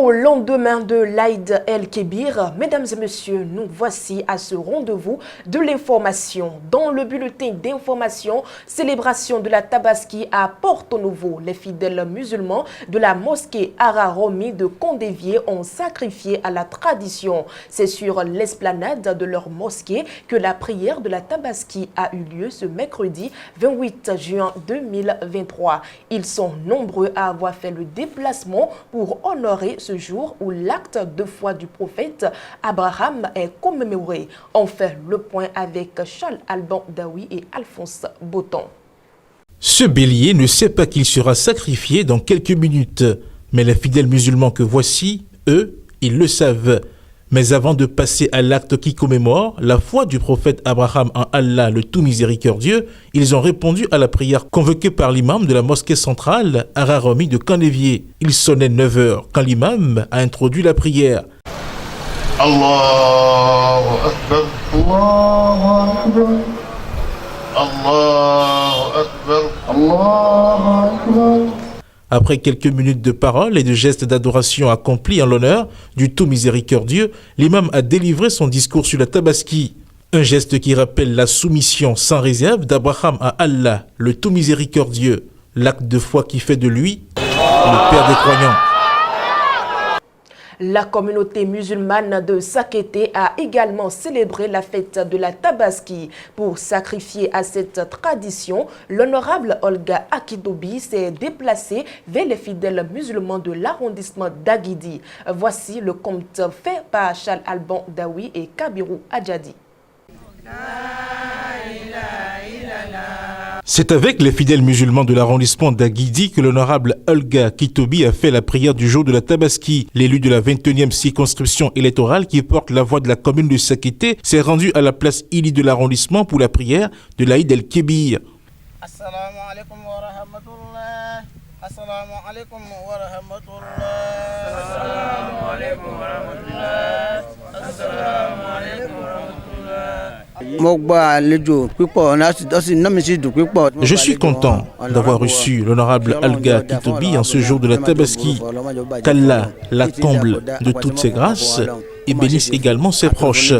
Au lendemain de l'Aïd el-Kébir, mesdames et messieurs, nous voici à ce rendez-vous de l'information. Dans le bulletin d'information, célébration de la Tabaski à Porto-Novo, les fidèles musulmans de la mosquée Ara-Romi de Condévier ont sacrifié à la tradition. C'est sur l'esplanade de leur mosquée que la prière de la Tabaski a eu lieu ce mercredi 28 juin 2023. Ils sont nombreux à avoir fait le déplacement pour honorer ce jour où l'acte de foi du prophète Abraham est commémoré. On fait le point avec Charles Alban Daoui et Alphonse Boton. Ce bélier ne sait pas qu'il sera sacrifié dans quelques minutes, mais les fidèles musulmans que voici, eux, ils le savent. Mais avant de passer à l'acte qui commémore la foi du prophète Abraham en Allah, le tout miséricordieux, ils ont répondu à la prière convoquée par l'imam de la mosquée centrale Ara-Romi de Condévier. Il sonnait 9 heures quand l'imam a introduit la prière. Allahu Akbar, Allahu Akbar, Allahu Akbar, Allahu Akbar. Après quelques minutes de paroles et de gestes d'adoration accomplis en l'honneur du tout miséricordieux, l'imam a délivré son discours sur la Tabaski. Un geste qui rappelle la soumission sans réserve d'Abraham à Allah, le tout miséricordieux, l'acte de foi qui fait de lui le père des croyants. La communauté musulmane de Sakété a également célébré la fête de la Tabaski. Pour sacrifier à cette tradition, l'honorable Olga Akitobi s'est déplacée vers les fidèles musulmans de l'arrondissement d'Aguidi. Voici le compte fait par Charles Alban Daoui et Kabirou Adjadi. C'est avec les fidèles musulmans de l'arrondissement d'Aguidi que l'honorable Olga Kitobi a fait la prière du jour de la Tabaski. L'élu de la 21e circonscription électorale qui porte la voix de la commune de Sakété s'est rendu à la place Ili de l'arrondissement pour la prière de l'Aïd el-Kébir. Assalamu alaikum wa rahmatullah. Assalamu alaikum wa rahmatullah. Assalamu alaikum wa rahmatullah. Assalamu alaikum wa rahmatullah. Je suis content d'avoir reçu l'honorable Olga Kitobi en ce jour de la Tabaski. Qu'Allah la comble de toutes ses grâces et bénisse également ses proches.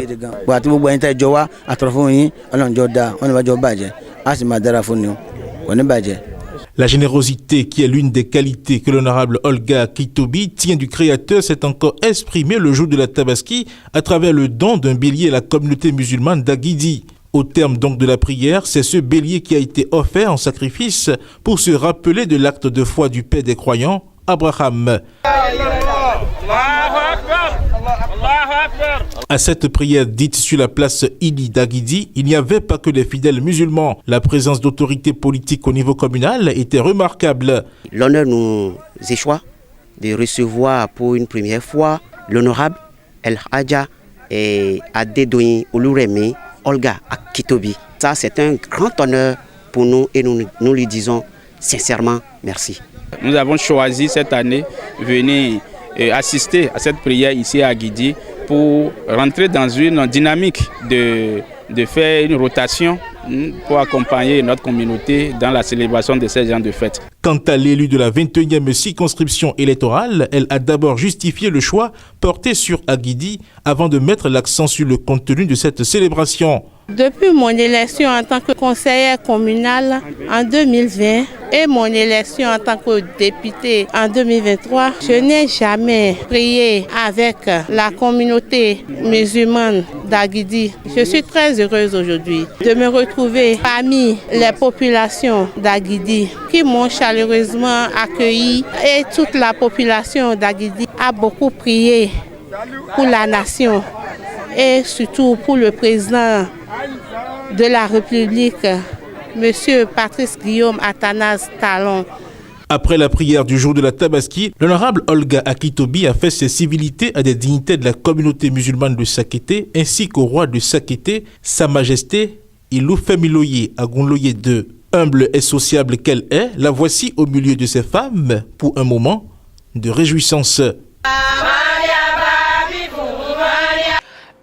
La générosité, qui est l'une des qualités que l'honorable Olga Kitobi tient du Créateur, s'est encore exprimée le jour de la Tabaski à travers le don d'un bélier à la communauté musulmane d'Aguidi. Au terme donc de la prière, c'est ce bélier qui a été offert en sacrifice pour se rappeler de l'acte de foi du père des croyants, Abraham. À cette prière dite sur la place Ili d'Aguidi, il n'y avait pas que les fidèles musulmans. La présence d'autorités politiques au niveau communal était remarquable. L'honneur nous échoit de recevoir pour une première fois l'honorable El Hadja et Adedoyin Oluremi Olga Akitobi. Ça, c'est un grand honneur pour nous et nous lui disons sincèrement merci. Nous avons choisi cette année de venir assister à cette prière ici à Aguidi pour rentrer dans une dynamique de faire une rotation pour accompagner notre communauté dans la célébration de ces gens de fête. Quant à l'élu de la 21e circonscription électorale, elle a d'abord justifié le choix porté sur Aguidi avant de mettre l'accent sur le contenu de cette célébration. Depuis mon élection en tant que conseillère communale en 2020 et mon élection en tant que députée en 2023, je n'ai jamais prié avec la communauté musulmane d'Aguidi. Je suis très heureuse aujourd'hui de me retrouver parmi les populations d'Aguidi qui m'ont chaleureusement accueilli et toute la population d'Aguidi a beaucoup prié pour la nation et surtout pour le président de la République, M. Patrice Guillaume Athanase Talon. Après la prière du jour de la Tabaski, l'honorable Olga Akitobi a fait ses civilités à des dignitaires de la communauté musulmane de Sakété ainsi qu'au roi de Sakété, Sa Majesté Ilou Femiloye Agunloye II. Humble et sociable qu'elle est, la voici au milieu de ses femmes pour un moment de réjouissance.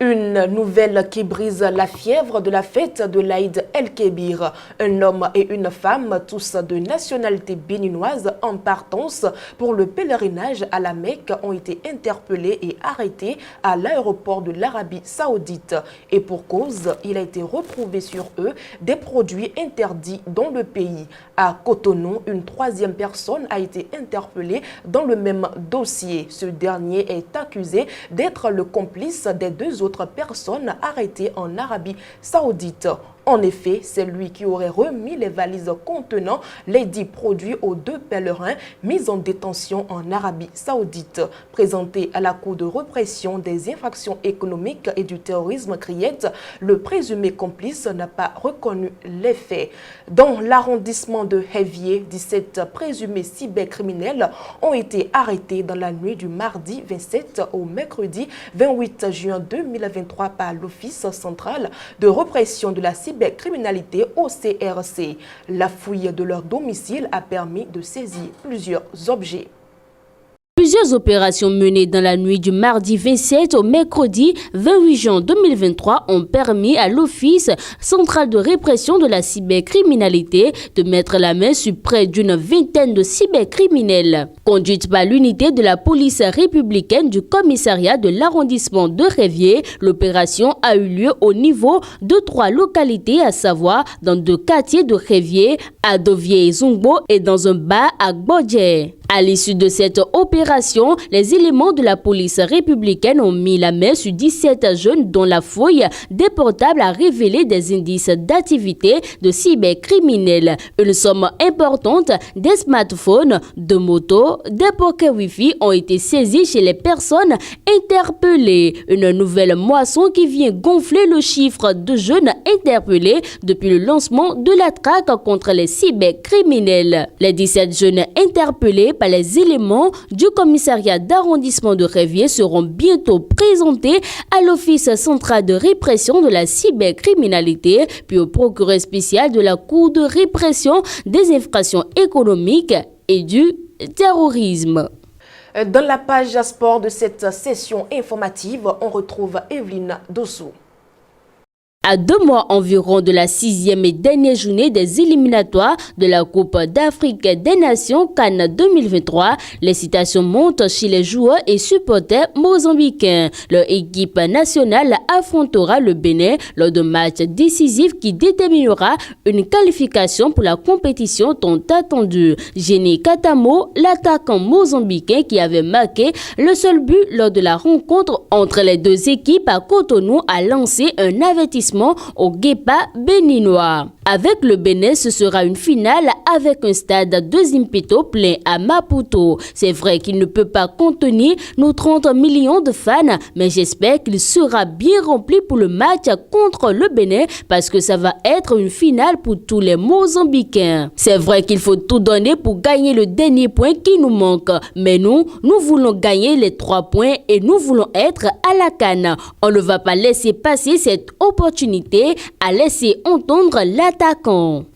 Une nouvelle qui brise la fièvre de la fête de l'Aïd el-Kébir. Un homme et une femme, tous de nationalité béninoise, en partance pour le pèlerinage à la Mecque, ont été interpellés et arrêtés à l'aéroport de l'Arabie Saoudite. Et pour cause, il a été retrouvé sur eux des produits interdits dans le pays. À Cotonou, une troisième personne a été interpellée dans le même dossier. Ce dernier est accusé d'être le complice des deux autres personnes arrêtées en Arabie Saoudite. En effet, c'est lui qui aurait remis les valises contenant les 10 produits aux deux pèlerins mis en détention en Arabie Saoudite. Présenté à la Cour de répression des infractions économiques et du terrorisme CRIET, le présumé complice n'a pas reconnu les faits. Dans l'arrondissement de Hévier, 17 présumés cybercriminels ont été arrêtés dans la nuit du mardi 27 au mercredi 28 juin 2023 par l'Office central de répression de la cybercriminalité au CRC. La fouille de leur domicile a permis de saisir plusieurs objets. Plusieurs opérations menées dans la nuit du mardi 27 au mercredi 28 juin 2023 ont permis à l'Office central de répression de la cybercriminalité de mettre la main sur près d'une vingtaine de cybercriminels. Conduite par l'unité de la police républicaine du commissariat de l'arrondissement de Hévier, l'opération a eu lieu au niveau de 3 localités, à savoir dans 2 quartiers de Hévier, à Dovier et Zungbo, et dans un bar à Gbodje. À l'issue de cette opération, les éléments de la police républicaine ont mis la main sur 17 jeunes dont la fouille des portables a révélé des indices d'activité de cybercriminels. Une somme importante des smartphones, de motos, des pockets Wi-Fi ont été saisis chez les personnes interpellées. Une nouvelle moisson qui vient gonfler le chiffre de jeunes interpellés depuis le lancement de la traque contre les cybercriminels. Les 17 jeunes interpellés par les éléments du commissariat d'arrondissement de Hévier seront bientôt présentés à l'Office central de répression de la cybercriminalité, puis au procureur spécial de la Cour de répression des infractions économiques et du terrorisme. Dans la page sport de cette session informative, on retrouve Evelyne Dossou. À 2 mois environ de la 6e et dernière journée des éliminatoires de la Coupe d'Afrique des Nations CAN 2023, l'excitation monte chez les joueurs et supporters mozambicains. Leur équipe nationale affrontera le Bénin lors d'un match décisif qui déterminera une qualification pour la compétition tant attendue. Génie Katamo, l'attaquant mozambicain qui avait marqué le seul but lors de la rencontre entre les deux équipes à Cotonou, a lancé un avertissement au Guépa béninois. Avec le Bénin, ce sera une finale avec un stade de Zimpeto plein à Maputo. C'est vrai qu'il ne peut pas contenir nos 30 millions de fans, mais j'espère qu'il sera bien rempli pour le match contre le Bénin parce que ça va être une finale pour tous les Mozambicains. C'est vrai qu'il faut tout donner pour gagner le dernier point qui nous manque, mais nous voulons gagner les 3 points et nous voulons être à la CAN. On ne va pas laisser passer cette opportunité à laisser entendre l'attaquant.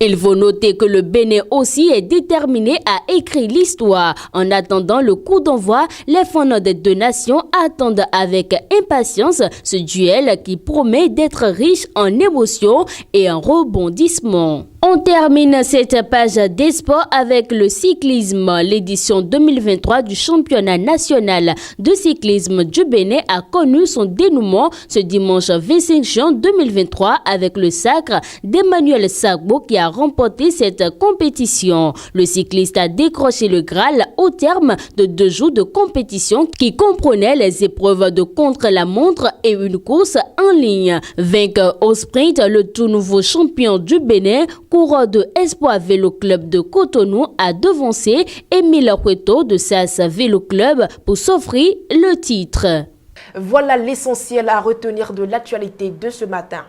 Il faut noter que le Bénin aussi est déterminé à écrire l'histoire. En attendant le coup d'envoi, les fans des deux nations attendent avec impatience ce duel qui promet d'être riche en émotions et en rebondissements. On termine cette page des sports avec le cyclisme. L'édition 2023 du championnat national de cyclisme du Bénin a connu son dénouement ce dimanche 25 juin 2023 avec le sacre d'Emmanuel Sagbo qui a remporté cette compétition. Le cycliste a décroché le Graal au terme de 2 jours de compétition qui comprenaient les épreuves de contre-la-montre et une course en ligne. Vainqueur au sprint, le tout nouveau champion du Bénin, coureur de Espoir Vélo Club de Cotonou, a devancé Émile Cueto de SAS Vélo Club pour s'offrir le titre. Voilà l'essentiel à retenir de l'actualité de ce matin.